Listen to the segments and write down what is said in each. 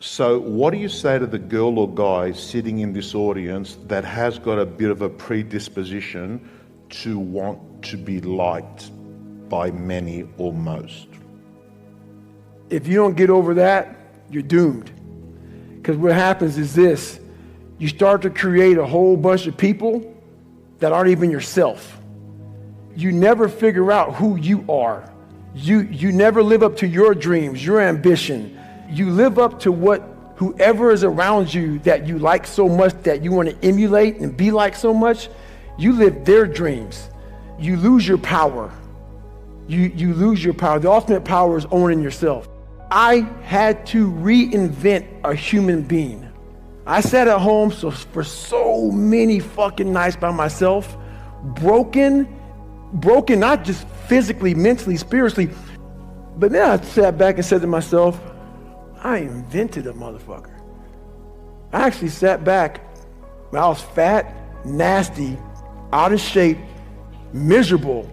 So what do you say to the girl or guy sitting in this audience that has got a bit of a predisposition to want to be liked by many or most? If you don't get over that, you're doomed. Because what happens is this: you start to create a whole bunch of people that aren't even yourself. You never figure out who you are. You never live up to your dreams, your ambition. You live up to what whoever is around you that you like so much, that you want to emulate and be like so much. You live their dreams. You lose your power. You lose your power. The ultimate power is owning yourself. I had to reinvent a human being. I sat at home for so many fucking nights by myself, broken not just physically, mentally, spiritually, but then I sat back and said to myself, I invented a motherfucker. I actually sat back when I was fat, nasty, out of shape, miserable,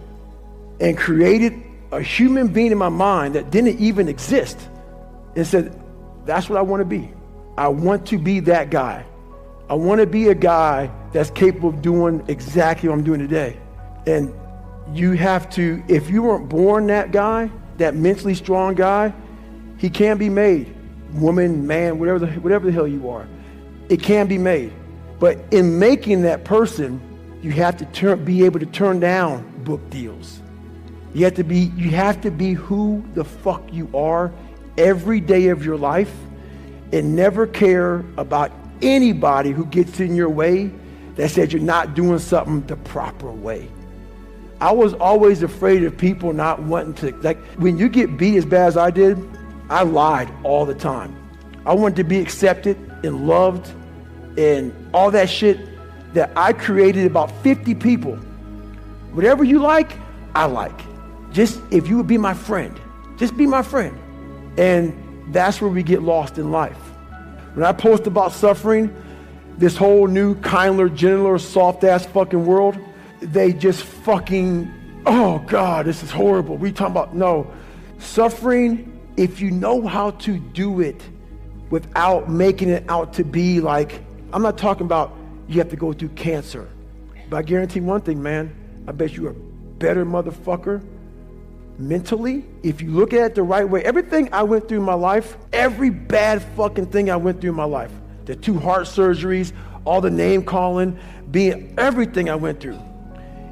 and created a human being in my mind that didn't even exist, and said, that's what I want to be. I want to be that guy. I want to be a guy that's capable of doing exactly what I'm doing today. And you have to, if you weren't born that guy, that mentally strong guy, he can be made. Woman, man, whatever the hell you are, it can be made. But in making that person, you have to be able to turn down book deals. You have to be who the fuck you are every day of your life, and never care about anybody who gets in your way that says you're not doing something the proper way. I was always afraid of people not wanting to, like when you get beat as bad as I did, I lied all the time. I wanted to be accepted and loved and all that shit that I created about 50 people. Whatever you like, I like. Just if you would be my friend, just be my friend. And that's where we get lost in life. When I post about suffering, this whole new, kinder, gentler, soft-ass fucking world, they just fucking, oh God, this is horrible. We talking about, no. Suffering, if you know how to do it without making it out to be like, I'm not talking about you have to go through cancer. But I guarantee one thing, man, I bet you're a better motherfucker mentally, if you look at it the right way. Everything I went through in my life, every bad fucking thing I went through in my life, the 2 heart surgeries, all the name calling, being everything I went through.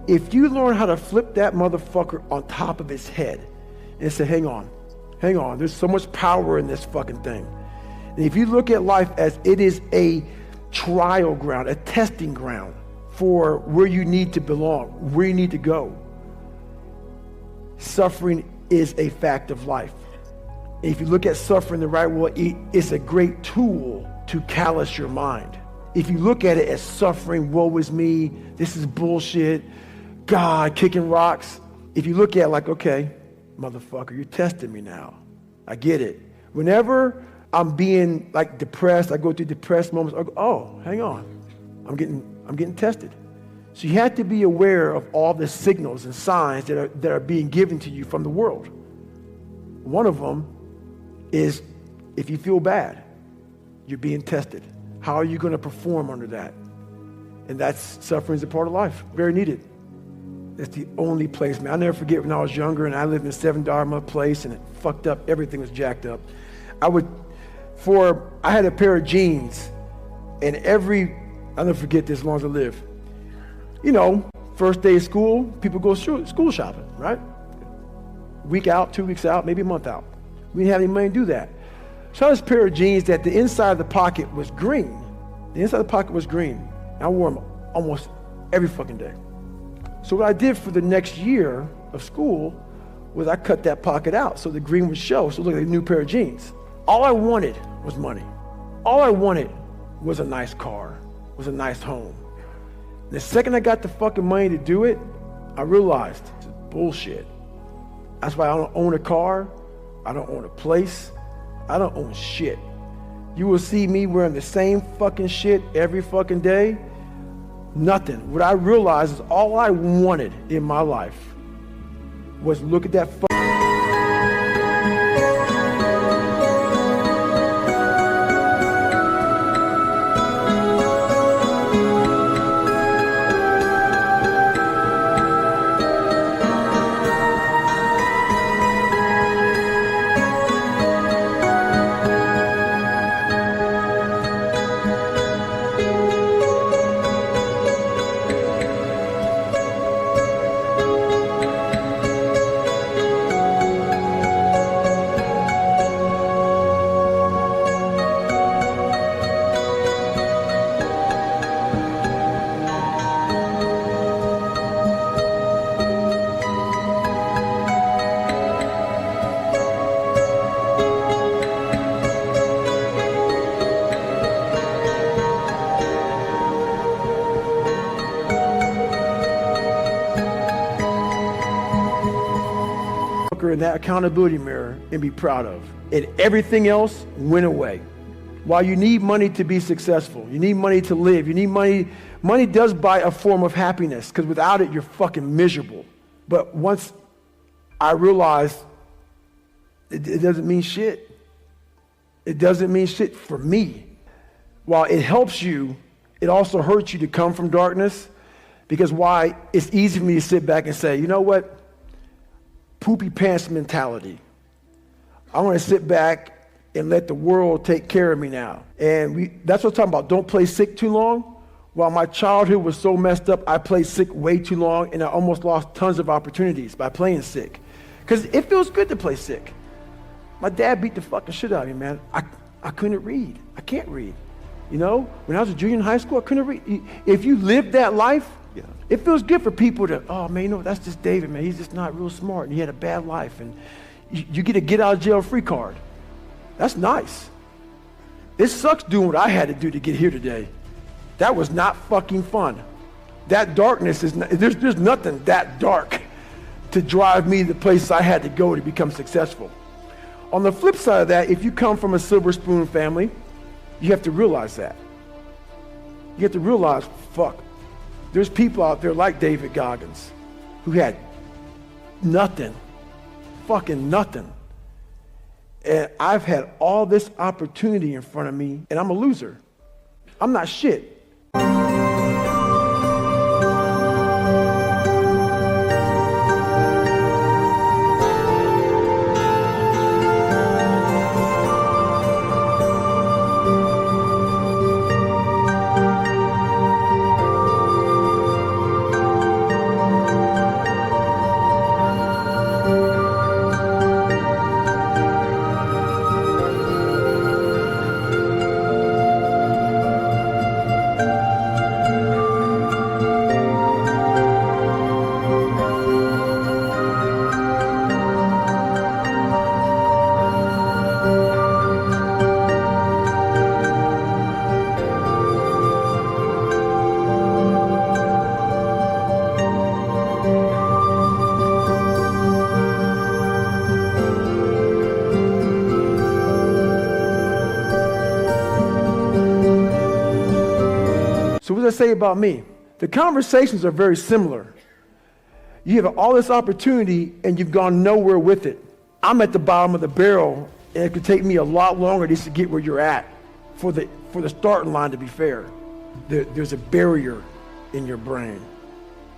If you learn how to flip that motherfucker on top of his head and say, hang on, there's so much power in this fucking thing. And if you look at life as it is a trial ground, a testing ground for where you need to belong, where you need to go, suffering is a fact of life. If you look at suffering the right way, it's a great tool to callous your mind. If you look at it as suffering, woe is me, this is bullshit, God, kicking rocks. If you look at it like, okay, motherfucker, you're testing me now. I get it. Whenever I'm being like depressed, I go through depressed moments, I go, oh, hang on, I'm getting tested. So you have to be aware of all the signals and signs that are being given to you from the world. One of them is if you feel bad, you're being tested. How are you going to perform under that? And that's suffering is a part of life, very needed. That's the only place, man. I'll never forget when I was younger and I lived in a 7-dollar place and it fucked up. Everything was jacked up. I had a pair of jeans, and I'll never forget this as long as I live. You know, first day of school, people go school shopping, right? Week out, 2 weeks out, maybe a month out. We didn't have any money to do that. So I had this pair of jeans that the inside of the pocket was green. The inside of the pocket was green. I wore them almost every fucking day. So what I did for the next year of school was I cut that pocket out so the green would show, so it looked like a new pair of jeans. All I wanted was money. All I wanted was a nice car, was a nice home. The second I got the fucking money to do it, I realized it's bullshit. That's why I don't own a car. I don't own a place. I don't own shit. You will see me wearing the same fucking shit every fucking day. Nothing. What I realized is all I wanted in my life was look at that mirror, in that accountability mirror, and be proud of. And everything else went away. While you need money to be successful, you need money to live, you need money. Money does buy a form of happiness, because without it, you're fucking miserable. But once I realized it doesn't mean shit. It doesn't mean shit for me. While it helps you, it also hurts you to come from darkness, because why? It's easy for me to sit back and say, you know what? Poopy pants mentality. I want to sit back and let the world take care of me now. And that's what I'm talking about. Don't play sick too long. While my childhood was so messed up, I played sick way too long, and I almost lost tons of opportunities by playing sick. Because it feels good to play sick. My dad beat the fucking shit out of me, man. I couldn't read. I can't read. You know, when I was a junior in high school, I couldn't read. If you live that life, it feels good for people to, oh man, you know, that's just David, man. He's just not real smart, and he had a bad life, and you get a get out of jail free card. That's nice. It sucks doing what I had to do to get here today. That was not fucking fun. That darkness is not, there's nothing that dark to drive me to the places I had to go to become successful. On the flip side of that, if you come from a silver spoon family, you have to realize that. You have to realize, fuck, there's people out there like David Goggins who had nothing, fucking nothing. And I've had all this opportunity in front of me, and I'm a loser. I'm not shit. So what does that say about me? The conversations are very similar. You have all this opportunity and you've gone nowhere with it. I'm at the bottom of the barrel, and it could take me a lot longer just to get where you're at for the starting line, to be fair. There's a barrier in your brain.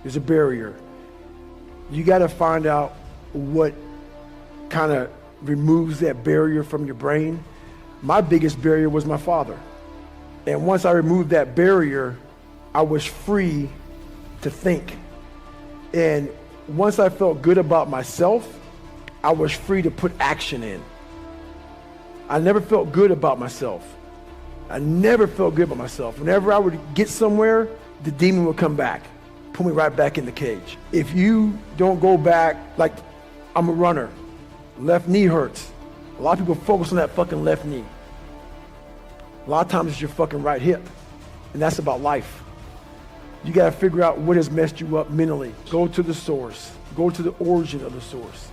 There's a barrier. You got to find out what kind of removes that barrier from your brain. My biggest barrier was my father. And once I removed that barrier, I was free to think. And once I felt good about myself, I was free to put action in. I never felt good about myself. I never felt good about myself. Whenever I would get somewhere, the demon would come back, put me right back in the cage. If you don't go back, like I'm a runner, left knee hurts. A lot of people focus on that fucking left knee. A lot of times it's your fucking right hip, and that's about life. You got to figure out what has messed you up mentally. Go to the source. Go to the origin of the source.